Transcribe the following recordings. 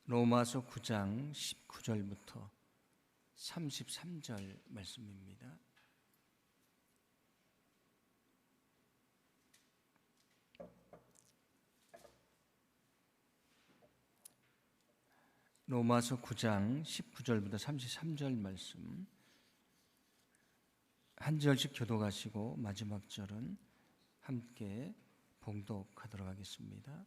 로마서 9장 19절부터 33절 말씀입니다. 로마서 9장 19절부터 33절 말씀 한 절씩 교독하시고 마지막 절은 함께 봉독하도록 하겠습니다.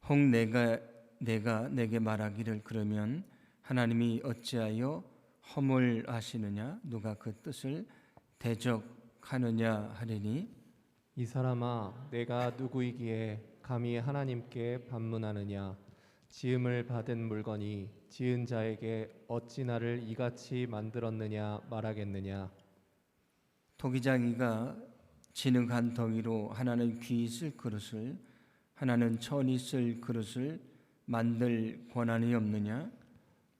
혹 내가 내게 말하기를 그러면 하나님이 어찌하여 허물하시느냐 누가 그 뜻을 대적하느냐 하리니 이 사람아 내가 누구이기에 감히 하나님께 반문하느냐 지음을 받은 물건이 지은 자에게 어찌 나를 이같이 만들었느냐 말하겠느냐. 토기장이가 진흙한 덩이로 하나는 귀 있을 그릇을 하나는 천이 쓸 그릇을 만들 권한이 없느냐.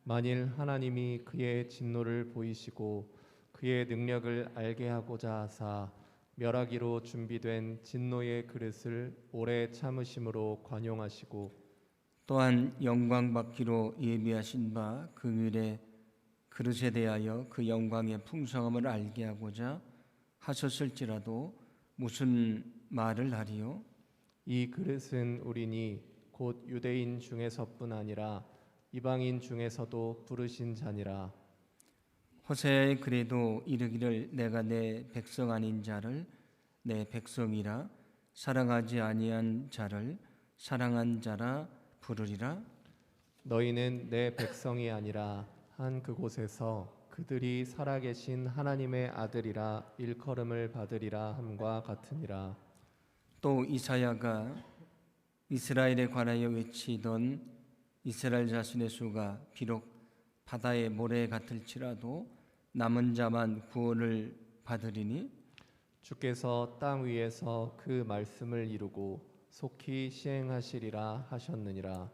만일 하나님이 그의 진노를 보이시고 그의 능력을 알게 하고자 하사 멸하기로 준비된 진노의 그릇을 오래 참으심으로 관용하시고 또한 영광 받기로 예비하신 바 그 일의 그릇에 대하여 그 영광의 풍성함을 알게 하고자 하셨을지라도 무슨 말을 하리요? 이 그릇은 우리니 곧 유대인 중에서뿐 아니라 이방인 중에서도 부르신 자니라. 호세아의 글에도 이르기를 내가 내 백성 아닌 자를 내 백성이라 사랑하지 아니한 자를 사랑한 자라 부르리라. 너희는 내 백성이 아니라 한 그곳에서 그들이 살아계신 하나님의 아들이라 일컬음을 받으리라 함과 같으니라. 또 이사야가 이스라엘에 관하여 외치던 이스라엘 자손의 수가 비록 바다의 모래 같을지라도 남은 자만 구원을 받으리니 주께서 땅 위에서 그 말씀을 이루고 속히 시행하시리라 하셨느니라.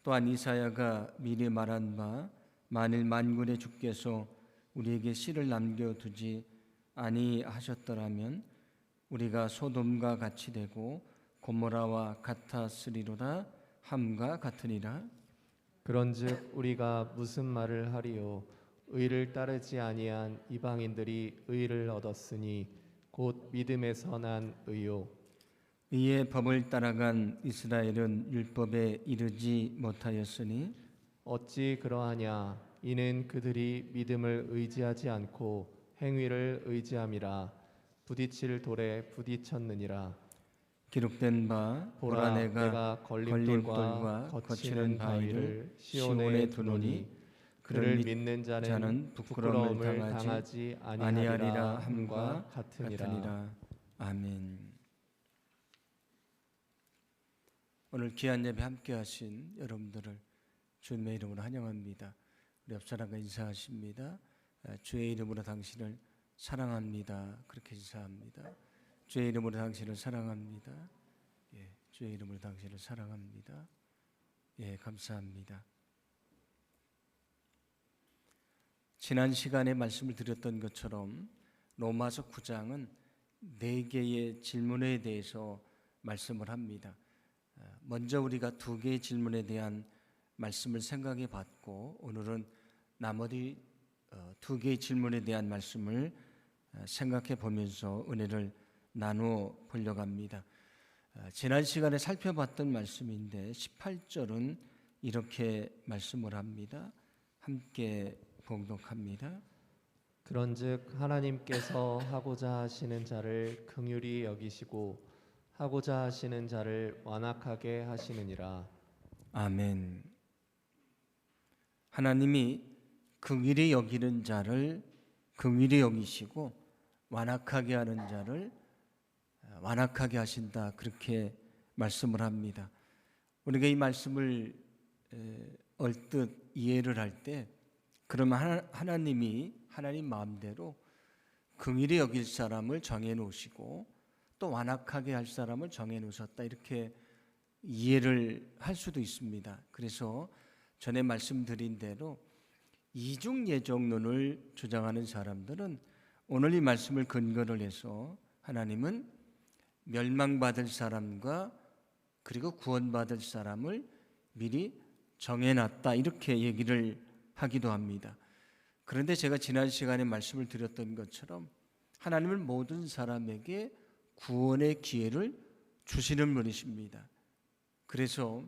또한 이사야가 미리 말한 바 만일 만군의 주께서 우리에게 씨를 남겨두지 아니하셨더라면 우리가 소돔과 같이 되고 고모라와 같았으리로다 함과 같으니라. 그런즉 우리가 무슨 말을 하리요? 의를 따르지 아니한 이방인들이 의를 얻었으니 곧 믿음에서 난 의요. 이에 법을 따라간 이스라엘은 율법에 이르지 못하였으니 어찌 그러하냐? 이는 그들이 믿음을 의지하지 않고 행위를 의지함이라. 부딪힐 돌에 부딪혔느니라. 기록된 바 보라 내가 걸림돌과 거치는 바위를 시온에 두노니 그를 믿는 자는 부끄러움을 당하지 아니하리라 함과 같으니라. 아멘. 오늘 귀한 예배 함께 하신 여러분들을 주님의 이름으로 환영합니다. 우리 옆 사람과 인사하십니다. 주의 이름으로 당신을 사랑합니다. 그렇게 인사합니다. 주의 이름으로 당신을 사랑합니다. 예, 주의 이름으로 당신을 사랑합니다. 예, 감사합니다. 지난 시간에 말씀을 드렸던 것처럼 로마서 9장은 4개의 질문에 대해서 말씀을 합니다. 먼저 우리가 2개의 질문에 대한 말씀을 생각해 봤고 오늘은 나머지 2개의 질문에 대한 말씀을 생각해 보면서 은혜를 나누어 보려고 합니다. 지난 시간에 살펴봤던 말씀인데 18절은 이렇게 말씀을 합니다. 함께 봉독합니다. 그런즉 하나님께서 하고자 하시는 자를 긍휼히 여기시고 하고자 하시는 자를 완악하게 하시느니라. 아멘. 하나님이 긍휼히 여기는 자를 긍휼히 여기시고 완악하게 하는 자를 완악하게 하신다. 그렇게 말씀을 합니다. 우리가 이 말씀을 얼뜻 이해를 할 때 그러면 하나님이 하나님 마음대로 긍휼히 여길 사람을 정해 놓으시고 또 완악하게 할 사람을 정해 놓으셨다. 이렇게 이해를 할 수도 있습니다. 그래서 전에 말씀드린 대로 이중예정론을 주장하는 사람들은 오늘 이 말씀을 근거로 해서 하나님은 멸망받을 사람과 그리고 구원받을 사람을 미리 정해놨다 이렇게 얘기를 하기도 합니다. 그런데 제가 지난 시간에 말씀을 드렸던 것처럼 하나님은 모든 사람에게 구원의 기회를 주시는 분이십니다. 그래서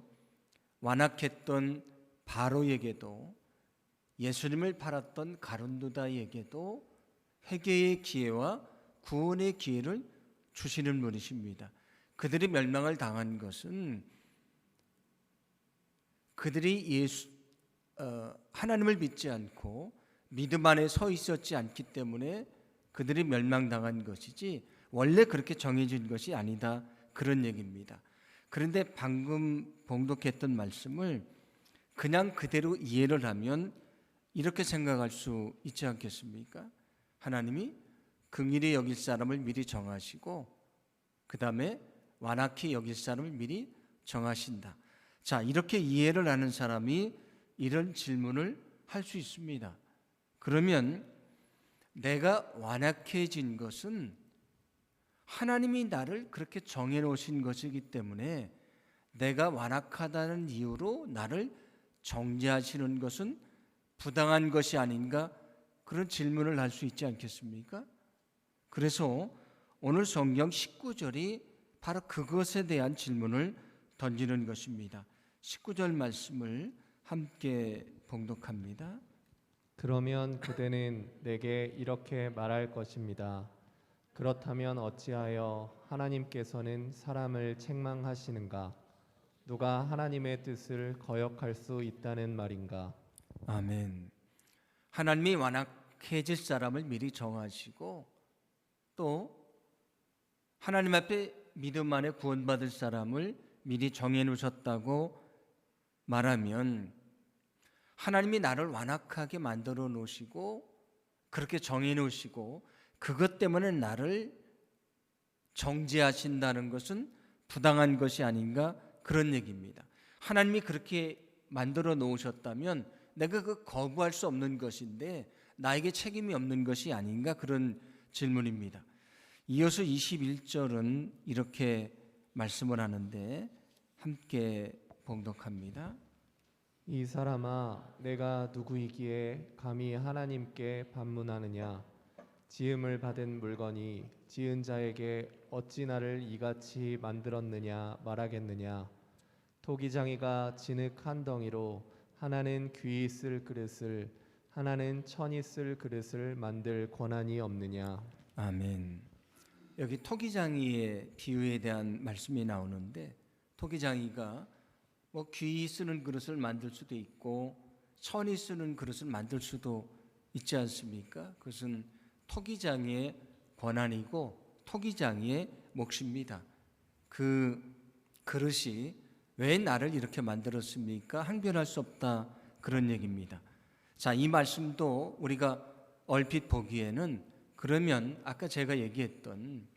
완악했던 바로에게도 예수님을 팔았던 가룟유다에게도 회개의 기회와 구원의 기회를 주시는 분이십니다. 그들이 멸망을 당한 것은 그들이 하나님을 믿지 않고 믿음 안에 서 있었지 않기 때문에 그들이 멸망당한 것이지 원래 그렇게 정해진 것이 아니다, 그런 얘기입니다. 그런데 방금 봉독했던 말씀을 그냥 그대로 이해를 하면 이렇게 생각할 수 있지 않겠습니까? 하나님이 긍휼히 여길 사람을 미리 정하시고 그 다음에 완악히 여길 사람을 미리 정하신다. 자, 이렇게 이해를 하는 사람이 이런 질문을 할 수 있습니다. 그러면 내가 완악해진 것은 하나님이 나를 그렇게 정해놓으신 것이기 때문에 내가 완악하다는 이유로 나를 정죄하시는 것은 부당한 것이 아닌가, 그런 질문을 할 수 있지 않겠습니까? 그래서 오늘 성경 19절이 바로 그것에 대한 질문을 던지는 것입니다. 19절 말씀을 함께 봉독합니다. 그러면 그대는 내게 이렇게 말할 것입니다. 그렇다면 어찌하여 하나님께서는 사람을 책망하시는가? 누가 하나님의 뜻을 거역할 수 있다는 말인가? 아멘. 하나님이 완악해질 사람을 미리 정하시고 또 하나님 앞에 믿음 안에 구원받을 사람을 미리 정해 놓으셨다고 말하면 하나님이 나를 완악하게 만들어 놓으시고 그렇게 정해 놓으시고 그것 때문에 나를 정죄하신다는 것은 부당한 것이 아닌가, 그런 얘기입니다. 하나님이 그렇게 만들어 놓으셨다면 내가 그 거부할 수 없는 것인데 나에게 책임이 없는 것이 아닌가, 그런 질문입니다. 이어서 21절은 이렇게 말씀을 하는데 함께 봉독합니다. 이 사람아, 내가 누구이기에 감히 하나님께 반문하느냐? 지음을 받은 물건이 지은 자에게 어찌 나를 이같이 만들었느냐 말하겠느냐? 토기장이가 진흙 한 덩이로 하나는 귀 쓸 그릇을, 하나는 천이 쓸 그릇을 만들 권한이 없느냐? 아멘. 여기 토기장이의 비유에 대한 말씀이 나오는데 토기장이가 귀 쓰는 그릇을 만들 수도 있고 천이 쓰는 그릇을 만들 수도 있지 않습니까? 그것은 토기장이의 권한이고 토기장이의 몫입니다. 그 그릇이 왜 나를 이렇게 만들었습니까? 항변할 수 없다, 그런 얘기입니다. 자, 이 말씀도 우리가 얼핏 보기에는 그러면 아까 제가 얘기했던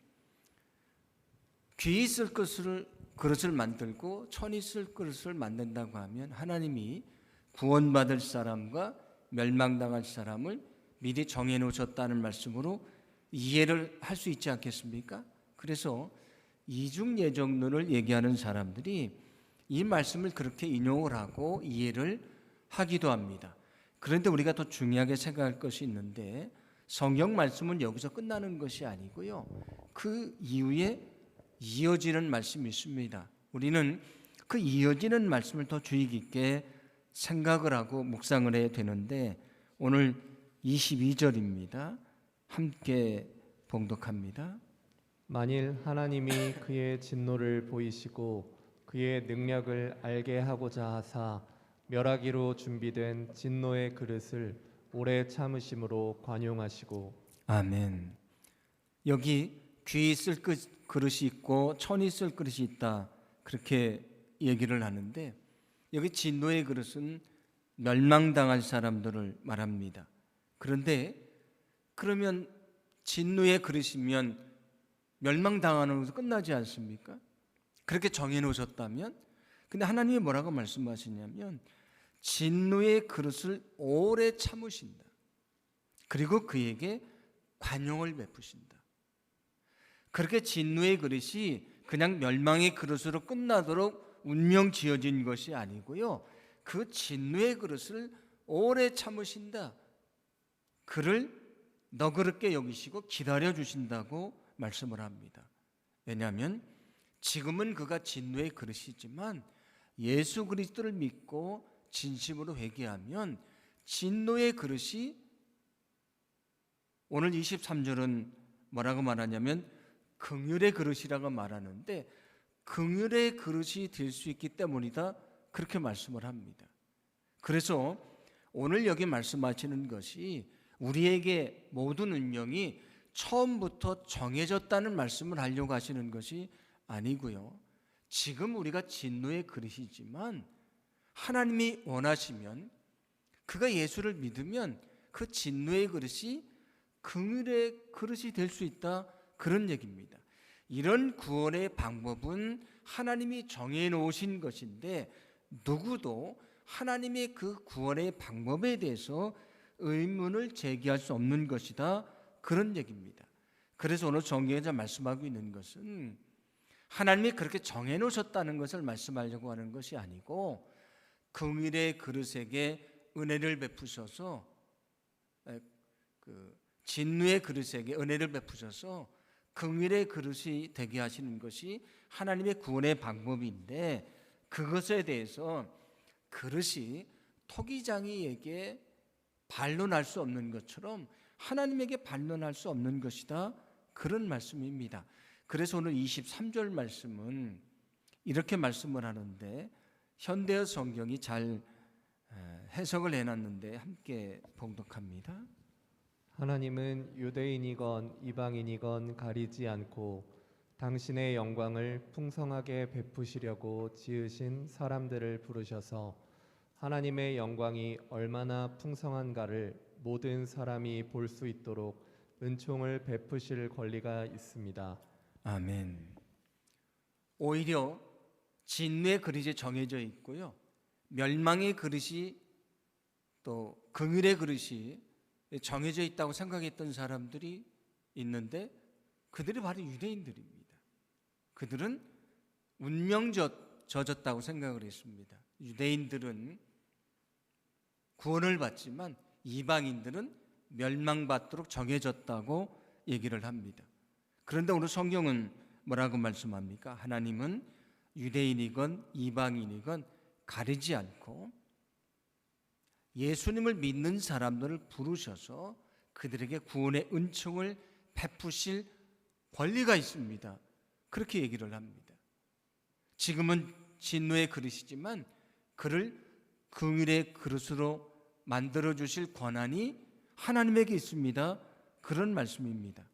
귀 쓸 그릇을 만들고 천이 쓸 그릇을 만든다고 하면 하나님이 구원받을 사람과 멸망당할 사람을 미리 정해놓으셨다는 말씀으로 이해를 할 수 있지 않겠습니까? 그래서 이중예정론을 얘기하는 사람들이 이 말씀을 그렇게 인용을 하고 이해를 하기도 합니다. 그런데 우리가 더 중요하게 생각할 것이 있는데 성경 말씀은 여기서 끝나는 것이 아니고요, 그 이후에 이어지는 말씀이 있습니다. 우리는 그 이어지는 말씀을 더 주의 깊게 생각을 하고 묵상을 해야 되는데 오늘 22절입니다. 함께 봉독합니다. 만일 하나님이 그의 진노를 보이시고 그의 능력을 알게 하고자 하사 멸하기로 준비된 진노의 그릇을 오래 참으심으로 관용하시고. 아멘. 여기 귀 쓸 그릇이 있고 천이 쓸 그릇이 있다, 그렇게 얘기를 하는데 여기 진노의 그릇은 멸망당할 사람들을 말합니다. 그런데 그러면 진노의 그릇이면 멸망당하는 것도 끝나지 않습니까? 그렇게 정해놓으셨다면, 근데 하나님이 뭐라고 말씀하시냐면 진노의 그릇을 오래 참으신다. 그리고 그에게 관용을 베푸신다. 그렇게 진노의 그릇이 그냥 멸망의 그릇으로 끝나도록 운명 지어진 것이 아니고요. 그 진노의 그릇을 오래 참으신다. 그를 너그럽게 여기시고 기다려 주신다고 말씀을 합니다. 왜냐하면 지금은 그가 진노의 그릇이지만 예수 그리스도를 믿고 진심으로 회개하면 진노의 그릇이, 오늘 23절은 뭐라고 말하냐면 긍휼의 그릇이라고 말하는데, 긍휼의 그릇이 될 수 있기 때문이다, 그렇게 말씀을 합니다. 그래서 오늘 여기 말씀하시는 것이 우리에게 모든 운명이 처음부터 정해졌다는 말씀을 하려고 하시는 것이 아니고요. 지금 우리가 진노의 그릇이지만 하나님이 원하시면, 그가 예수를 믿으면 그 진노의 그릇이 긍휼의 그릇이 될 수 있다, 그런 얘기입니다. 이런 구원의 방법은 하나님이 정해 놓으신 것인데 누구도 하나님의 그 구원의 방법에 대해서 의문을 제기할 수 없는 것이다, 그런 얘기입니다. 그래서 오늘 성경에서 말씀하고 있는 것은 하나님이 그렇게 정해 놓으셨다는 것을 말씀하려고 하는 것이 아니고, 긍휼의 그릇에게 은혜를 베푸셔서, 진노의 그릇에게 은혜를 베푸셔서 긍휼의 그릇이 되게 하시는 것이 하나님의 구원의 방법인데, 그것에 대해서 그릇이 토기장이에게 반론할 수 없는 것처럼 하나님에게 반론할 수 없는 것이다, 그런 말씀입니다. 그래서 오늘 23절 말씀은 이렇게 말씀을 하는데, 현대어 성경이 잘 해석을 해놨는데 함께 봉독합니다. 하나님은 유대인이건 이방인이건 가리지 않고 당신의 영광을 풍성하게 베푸시려고 지으신 사람들을 부르셔서 하나님의 영광이 얼마나 풍성한가를 모든 사람이 볼 수 있도록 은총을 베푸실 권리가 있습니다. 아멘. 오히려 진노의 그릇이 정해져 있고요, 멸망의 그릇이, 또 긍휼의 그릇이 정해져 있다고 생각했던 사람들이 있는데, 그들이 바로 유대인들입니다. 그들은 운명 젖었다고 생각을 했습니다. 유대인들은 구원을 받지만 이방인들은 멸망받도록 정해졌다고 얘기를 합니다. 그런데 오늘 성경은 뭐라고 말씀합니까? 하나님은 유대인이건 이방인이건 가리지 않고 예수님을 믿는 사람들을 부르셔서 그들에게 구원의 은총을 베푸실 권리가 있습니다, 그렇게 얘기를 합니다. 지금은 진노의 그릇이지만 그를 긍휼의 그릇으로 만들어 주실 권한이 하나님에게 있습니다, 그런 말씀입니다.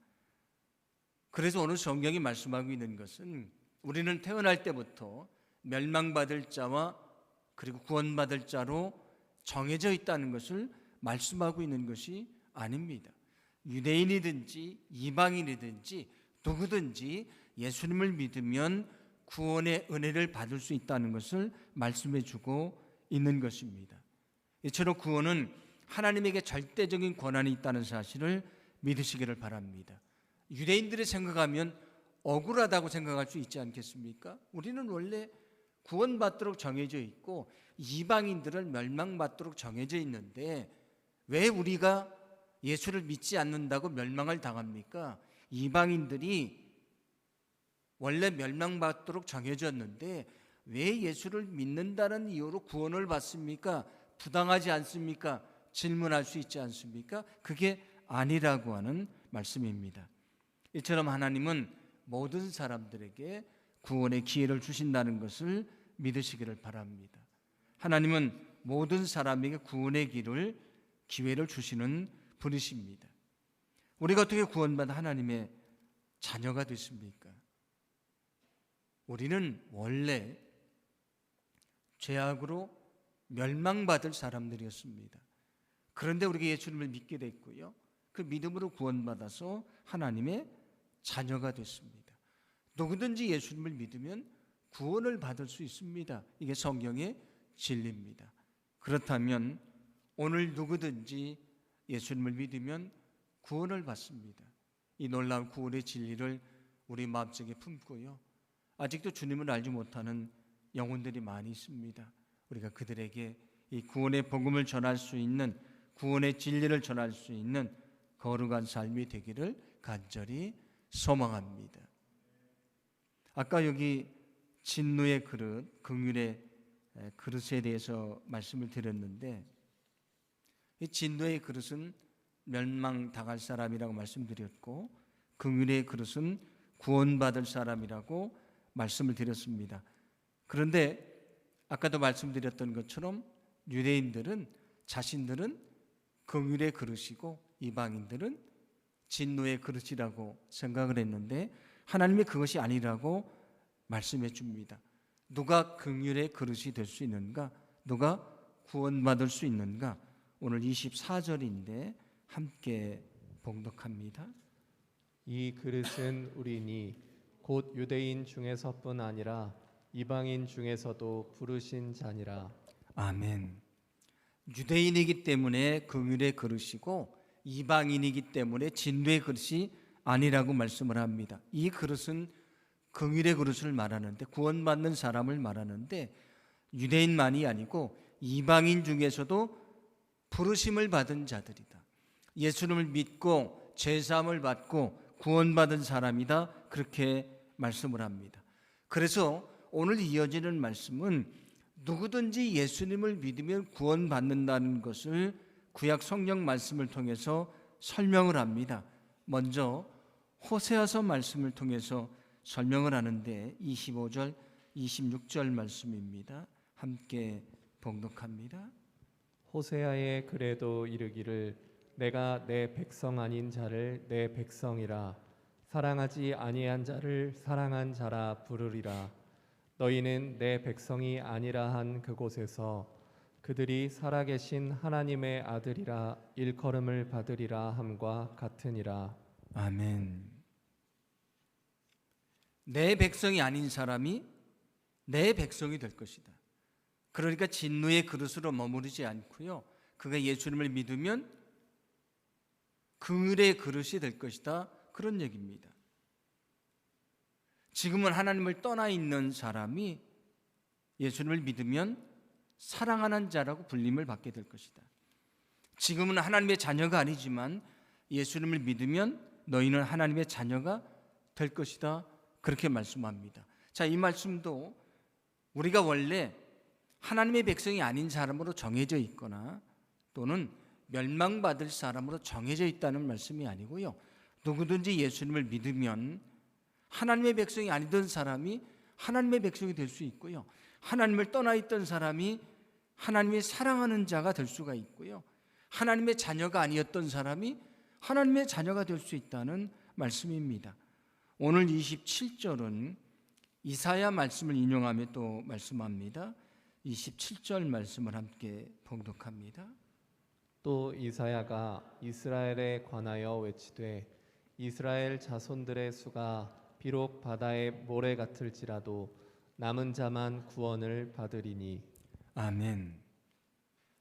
그래서 오늘 성경이 말씀하고 있는 것은 우리는 태어날 때부터 멸망받을 자와 그리고 구원받을 자로 정해져 있다는 것을 말씀하고 있는 것이 아닙니다. 유대인이든지 이방인이든지 누구든지 예수님을 믿으면 구원의 은혜를 받을 수 있다는 것을 말씀해 주고 있는 것입니다. 이처럼 구원은 하나님에게 절대적인 권한이 있다는 사실을 믿으시기를 바랍니다. 유대인들이 생각하면 억울하다고 생각할 수 있지 않겠습니까? 우리는 원래 구원받도록 정해져 있고 이방인들은 멸망받도록 정해져 있는데 왜 우리가 예수를 믿지 않는다고 멸망을 당합니까? 이방인들이 원래 멸망받도록 정해졌는데 왜 예수를 믿는다는 이유로 구원을 받습니까? 부당하지 않습니까? 질문할 수 있지 않습니까? 그게 아니라고 하는 말씀입니다. 이처럼 하나님은 모든 사람들에게 구원의 기회를 주신다는 것을 믿으시기를 바랍니다. 하나님은 모든 사람에게 구원의 기회를 주시는 분이십니다. 우리가 어떻게 구원받아 하나님의 자녀가 됐습니까? 우리는 원래 죄악으로 멸망받을 사람들이었습니다. 그런데 우리가 예수님을 믿게 됐고요, 그 믿음으로 구원받아서 하나님의 자녀가 됐습니다. 누구든지 예수님을 믿으면 구원을 받을 수 있습니다. 이게 성경의 진리입니다. 그렇다면 오늘 누구든지 예수님을 믿으면 구원을 받습니다. 이 놀라운 구원의 진리를 우리 마음속에 품고요, 아직도 주님을 알지 못하는 영혼들이 많이 있습니다. 우리가 그들에게 이 구원의 복음을 전할 수 있는, 구원의 진리를 전할 수 있는 거룩한 삶이 되기를 간절히 소망합니다. 아까 여기 진노의 그릇, 긍휼의 그릇에 대해서 말씀을 드렸는데, 이 진노의 그릇은 멸망당할 사람이라고 말씀드렸고, 긍휼의 그릇은 구원받을 사람이라고 말씀을 드렸습니다. 그런데 아까도 말씀드렸던 것처럼 유대인들은 자신들은 긍휼의 그릇이고 이방인들은 진노의 그릇이라고 생각을 했는데, 하나님이 그것이 아니라고 말씀해 줍니다. 누가 긍휼의 그릇이 될 수 있는가? 누가 구원받을 수 있는가? 오늘 24절인데 함께 봉독합니다. 이 그릇은 우리니 곧 유대인 중에서뿐 아니라 이방인 중에서도 부르신 자니라. 아멘. 유대인이기 때문에 긍휼의 그릇이고 이방인이기 때문에 진노의 그릇이 아니라고 말씀을 합니다. 이 그릇은 긍휼의 그릇을 말하는데, 구원받는 사람을 말하는데, 유대인만이 아니고 이방인 중에서도 부르심을 받은 자들이다. 예수님을 믿고 죄사함을 받고 구원받은 사람이다. 그렇게 말씀을 합니다. 그래서 오늘 이어지는 말씀은 누구든지 예수님을 믿으면 구원받는다는 것을 구약 성경 말씀을 통해서 설명을 합니다. 먼저 호세아서 말씀을 통해서 설명을 하는데 25절, 26절 말씀입니다. 함께 봉독합니다. 호세아의 글에도 이르기를 내가 내 백성 아닌 자를 내 백성이라 사랑하지 아니한 자를 사랑한 자라 부르리라. 너희는 내 백성이 아니라 한 그곳에서 그들이 살아계신 하나님의 아들이라 일컬음을 받으리라 함과 같으니라. 아멘. 내 백성이 아닌 사람이 내 백성이 될 것이다. 그러니까 진노의 그릇으로 머무르지 않고요, 그가 예수님을 믿으면 긍휼의 그릇이 될 것이다. 그런 얘기입니다. 지금은 하나님을 떠나 있는 사람이 예수님을 믿으면 사랑하는 자라고 불림을 받게 될 것이다. 지금은 하나님의 자녀가 아니지만 예수님을 믿으면 너희는 하나님의 자녀가 될 것이다. 그렇게 말씀합니다. 자, 이 말씀도 우리가 원래 하나님의 백성이 아닌 사람으로 정해져 있거나 또는 멸망받을 사람으로 정해져 있다는 말씀이 아니고요, 누구든지 예수님을 믿으면 하나님의 백성이 아니던 사람이 하나님의 백성이 될 수 있고요, 하나님을 떠나 있던 사람이 하나님의 사랑하는 자가 될 수가 있고요, 하나님의 자녀가 아니었던 사람이 하나님의 자녀가 될 수 있다는 말씀입니다. 오늘 27절은 이사야 말씀을 인용하며 또 말씀합니다. 27절 말씀을 함께 봉독합니다. 또 이사야가 이스라엘에 관하여 외치되 이스라엘 자손들의 수가 비록 바다의 모래 같을지라도 남은 자만 구원을 받으리니. 아멘.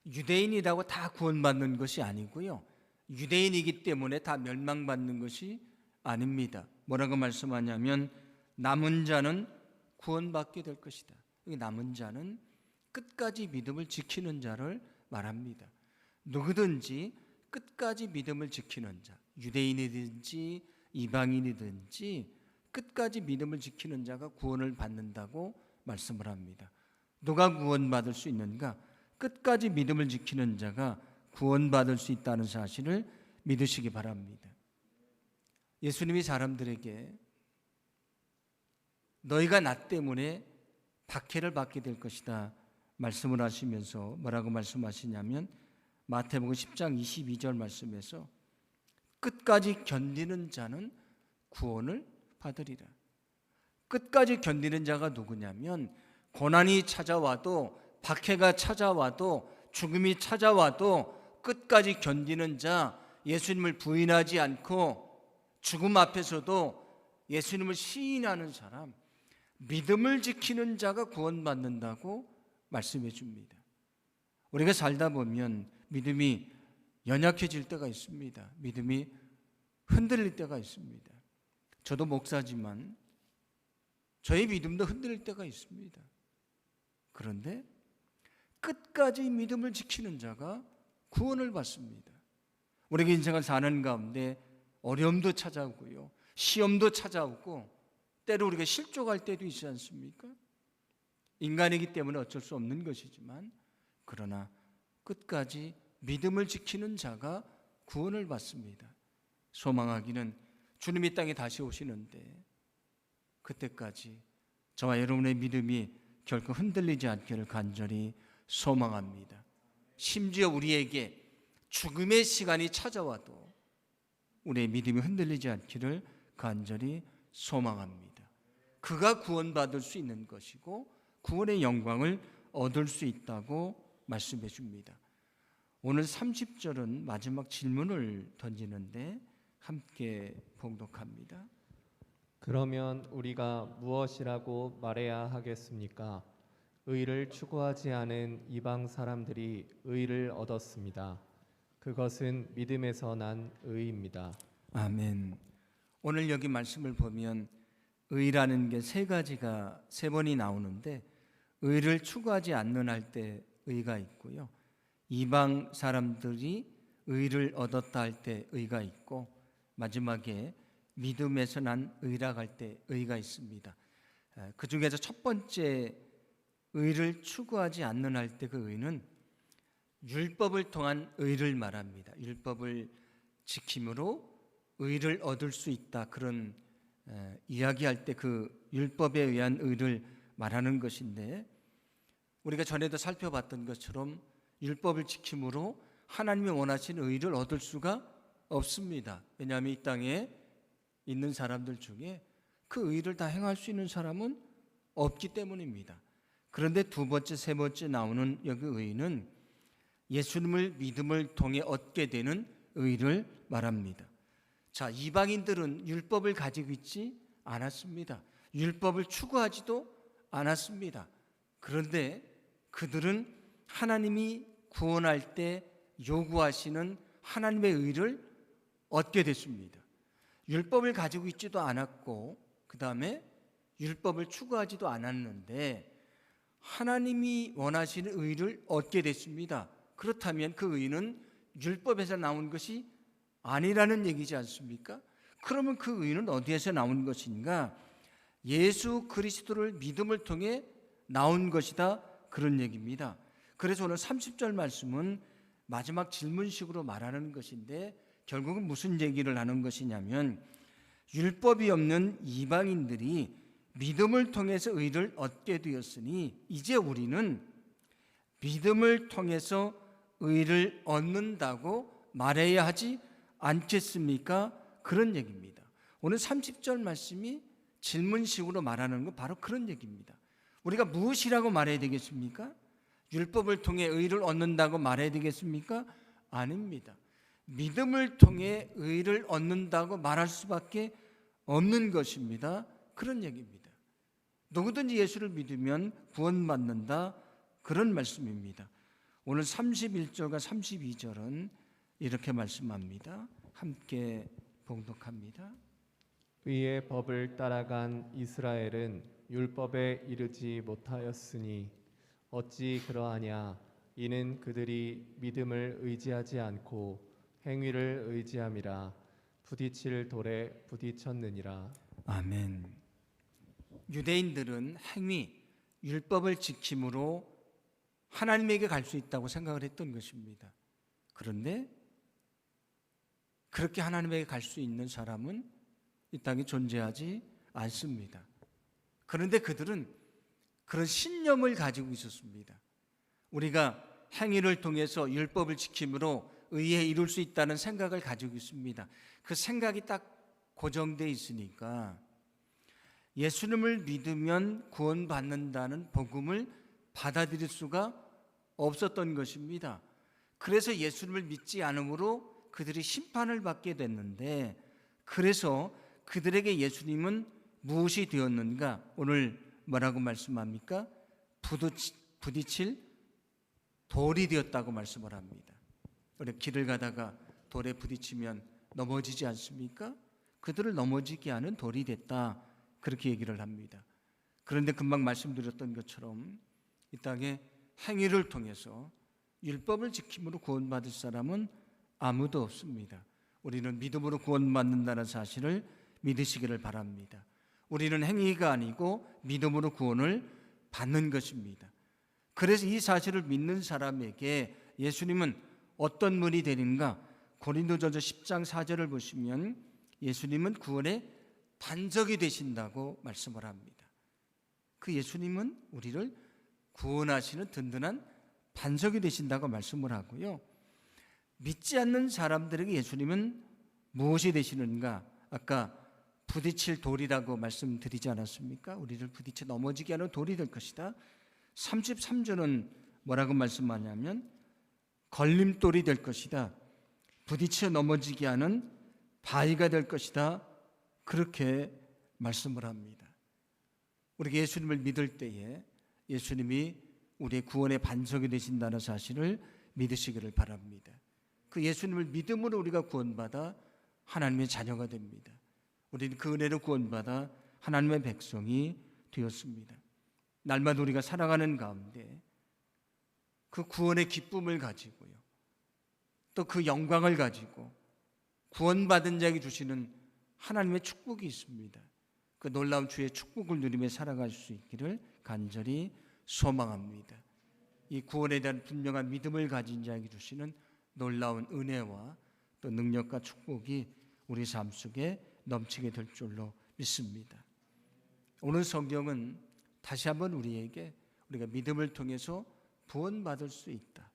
유대인이라고 다 구원받는 것이 아니고요, 유대인이기 때문에 다 멸망받는 것이 아닙니다. 뭐라고 말씀하냐면 남은 자는 구원받게 될 것이다. 이 남은 자는 끝까지 믿음을 지키는 자를 말합니다. 누구든지 끝까지 믿음을 지키는 자, 유대인이든지 이방인이든지 끝까지 믿음을 지키는 자가 구원을 받는다고 말씀을 합니다. 누가 구원받을 수 있는가? 끝까지 믿음을 지키는 자가 구원받을 수 있다는 사실을 믿으시기 바랍니다. 예수님이 사람들에게 너희가 나 때문에 박해를 받게 될 것이다 말씀을 하시면서 뭐라고 말씀하시냐면 마태복음 10장 22절 말씀에서 끝까지 견디는 자는 구원을 받으리라. 끝까지 견디는 자가 누구냐면 고난이 찾아와도, 박해가 찾아와도, 죽음이 찾아와도 끝까지 견디는 자, 예수님을 부인하지 않고 죽음 앞에서도 예수님을 시인하는 사람, 믿음을 지키는 자가 구원받는다고 말씀해 줍니다. 우리가 살다 보면 믿음이 연약해질 때가 있습니다. 믿음이 흔들릴 때가 있습니다. 저도 목사지만 저의 믿음도 흔들릴 때가 있습니다. 그런데 끝까지 믿음을 지키는 자가 구원을 받습니다. 우리가 인생을 사는 가운데 어려움도 찾아오고요, 시험도 찾아오고, 때로 우리가 실족할 때도 있지 않습니까? 인간이기 때문에 어쩔 수 없는 것이지만, 그러나 끝까지 믿음을 지키는 자가 구원을 받습니다. 소망하기는 주님이 땅에 다시 오시는데 그때까지 저와 여러분의 믿음이 결코 흔들리지 않기를 간절히 소망합니다. 심지어 우리에게 죽음의 시간이 찾아와도 우리의 믿음이 흔들리지 않기를 간절히 소망합니다. 그가 구원받을 수 있는 것이고 구원의 영광을 얻을 수 있다고 말씀해 줍니다. 오늘 30절은 마지막 질문을 던지는데 함께 봉독합니다. 그러면 우리가 무엇이라고 말해야 하겠습니까? 의를 추구하지 않은 이방 사람들이 의를 얻었습니다. 그것은 믿음에서 난 의입니다. 아멘. 오늘 여기 말씀을 보면 의라는 게 세 가지가 세 번이 나오는데, 의를 추구하지 않는 할 때 의가 있고요, 이방 사람들이 의를 얻었다 할 때 의가 있고, 마지막에 믿음에서 난 의라 할 때 의가 있습니다. 그 중에서 첫 번째 의를 추구하지 않는 할 때 그 의는 율법을 통한 의를 말합니다. 율법을 지킴으로 의를 얻을 수 있다, 그런 이야기할 때 그 율법에 의한 의를 말하는 것인데, 우리가 전에도 살펴봤던 것처럼 율법을 지킴으로 하나님이 원하시는 의를 얻을 수가 없습니다. 왜냐하면 이 땅에 있는 사람들 중에 그 의를 다 행할 수 있는 사람은 없기 때문입니다. 그런데 두 번째, 세 번째 나오는 여기 의는 예수님을 믿음을 통해 얻게 되는 의를 말합니다. 자, 이방인들은 율법을 가지고 있지 않았습니다. 율법을 추구하지도 않았습니다. 그런데 그들은 하나님이 구원할 때 요구하시는 하나님의 의를 얻게 됐습니다. 율법을 가지고 있지도 않았고, 그 다음에 율법을 추구하지도 않았는데 하나님이 원하시는 의를 얻게 됐습니다. 그렇다면 그 의는 율법에서 나온 것이 아니라는 얘기지 않습니까? 그러면 그 의는 어디에서 나온 것인가? 예수 그리스도를 믿음을 통해 나온 것이다, 그런 얘기입니다. 그래서 오늘 30절 말씀은 마지막 질문식으로 말하는 것인데, 결국은 무슨 얘기를 하는 것이냐면, 율법이 없는 이방인들이 믿음을 통해서 의를 얻게 되었으니 이제 우리는 믿음을 통해서 의를 얻는다고 말해야 하지 않겠습니까? 그런 얘기입니다. 오늘 30절 말씀이 질문식으로 말하는 건 바로 그런 얘기입니다. 우리가 무엇이라고 말해야 되겠습니까? 율법을 통해 의를 얻는다고 말해야 되겠습니까? 아닙니다. 믿음을 통해 의를 얻는다고 말할 수밖에 없는 것입니다. 그런 얘기입니다. 누구든지 예수를 믿으면 구원받는다, 그런 말씀입니다. 오늘 31절과 32절은 이렇게 말씀합니다. 함께 봉독합니다. 의의 법을 따라간 이스라엘은 율법에 이르지 못하였으니 어찌 그러하냐? 이는 그들이 믿음을 의지하지 않고 행위를 의지함이라. 부딪힐 돌에 부딪혔느니라. 아멘. 유대인들은 행위, 율법을 지킴으로 하나님에게 갈 수 있다고 생각을 했던 것입니다. 그런데 그렇게 하나님에게 갈 수 있는 사람은 이 땅에 존재하지 않습니다. 그런데 그들은 그런 신념을 가지고 있었습니다. 우리가 행위를 통해서 율법을 지킴으로 의에 이룰 수 있다는 생각을 가지고 있습니다. 그 생각이 딱 고정되어 있으니까 예수님을 믿으면 구원받는다는 복음을 받아들일 수가 없었던 것입니다. 그래서 예수님을 믿지 않음으로 그들이 심판을 받게 됐는데, 그래서 그들에게 예수님은 무엇이 되었는가? 오늘 뭐라고 말씀합니까? 부딪힐 돌이 되었다고 말씀을 합니다. 우리 길을 가다가 돌에 부딪히면 넘어지지 않습니까? 그들을 넘어지게 하는 돌이 됐다, 그렇게 얘기를 합니다. 그런데 금방 말씀드렸던 것처럼 이 땅에 행위를 통해서 율법을 지킴으로 구원받을 사람은 아무도 없습니다. 우리는 믿음으로 구원받는다는 사실을 믿으시기를 바랍니다. 우리는 행위가 아니고 믿음으로 구원을 받는 것입니다. 그래서 이 사실을 믿는 사람에게 예수님은 어떤 분이 되는가? 고린도전서 10장 4절을 보시면 예수님은 구원의 반석이 되신다고 말씀을 합니다. 그 예수님은 우리를 구원하시는 든든한 반석이 되신다고 말씀을 하고요. 믿지 않는 사람들에게 예수님은 무엇이 되시는가? 아까 부딪힐 돌이라고 말씀드리지 않았습니까? 우리를 부딪혀 넘어지게 하는 돌이 될 것이다. 33절은 뭐라고 말씀하냐면 걸림돌이 될 것이다. 부딪혀 넘어지게 하는 바위가 될 것이다. 그렇게 말씀을 합니다. 우리가 예수님을 믿을 때에 예수님이 우리의 구원의 반석이 되신다는 사실을 믿으시기를 바랍니다. 그 예수님을 믿음으로 우리가 구원받아 하나님의 자녀가 됩니다. 우리는 그 은혜로 구원받아 하나님의 백성이 되었습니다. 날마다 우리가 살아가는 가운데 그 구원의 기쁨을 가지고요, 또 그 영광을 가지고 구원받은 자에게 주시는 하나님의 축복이 있습니다. 그 놀라운 주의 축복을 누리며 살아갈 수 있기를 간절히 소망합니다. 이 구원에 대한 분명한 믿음을 가진 자에게 주시는 놀라운 은혜와 또 능력과 축복이 우리 삶 속에 넘치게 될 줄로 믿습니다. 오늘 성경은 다시 한번 우리에게 우리가 믿음을 통해서 구원받을 수 있다.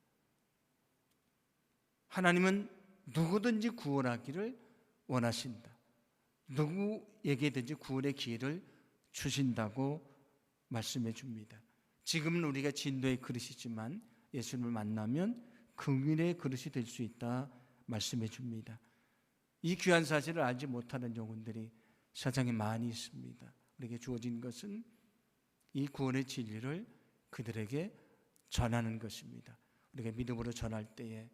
하나님은 누구든지 구원하기를 원하신다. 누구에게든지 구원의 기회를 주신다고 말씀해 줍니다. 지금은 우리가 진노의 그릇이지만 예수님을 만나면 긍휼의 그릇이 될 수 있다 말씀해 줍니다. 이 귀한 사실을 알지 못하는 영혼들이 세상에 많이 있습니다. 우리에게 주어진 것은 이 구원의 진리를 그들에게 전하는 것입니다. 우리가 믿음으로 전할 때에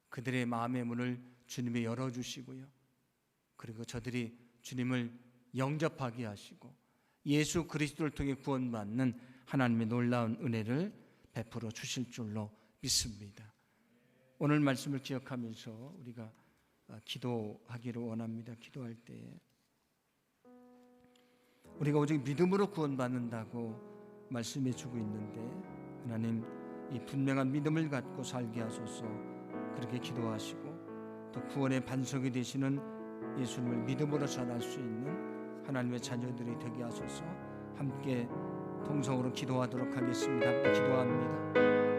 그들의 마음의 문을 주님이 열어주시고요, 그리고 저들이 주님을 영접하게 하시고 예수 그리스도를 통해 구원받는 하나님의 놀라운 은혜를 베풀어 주실 줄로 믿습니다. 오늘 말씀을 기억하면서 우리가 기도하기를 원합니다. 기도할 때에 우리가 오직 믿음으로 구원받는다고 말씀해 주고 있는데, 하나님 이 분명한 믿음을 갖고 살게 하소서. 그렇게 기도하시고 또 구원의 반석이 되시는 예수님을 믿음으로 전할 수 있는 하나님의 자녀들이 되게 하소서. 함께 통성으로 기도하도록 하겠습니다. 함께 기도합니다.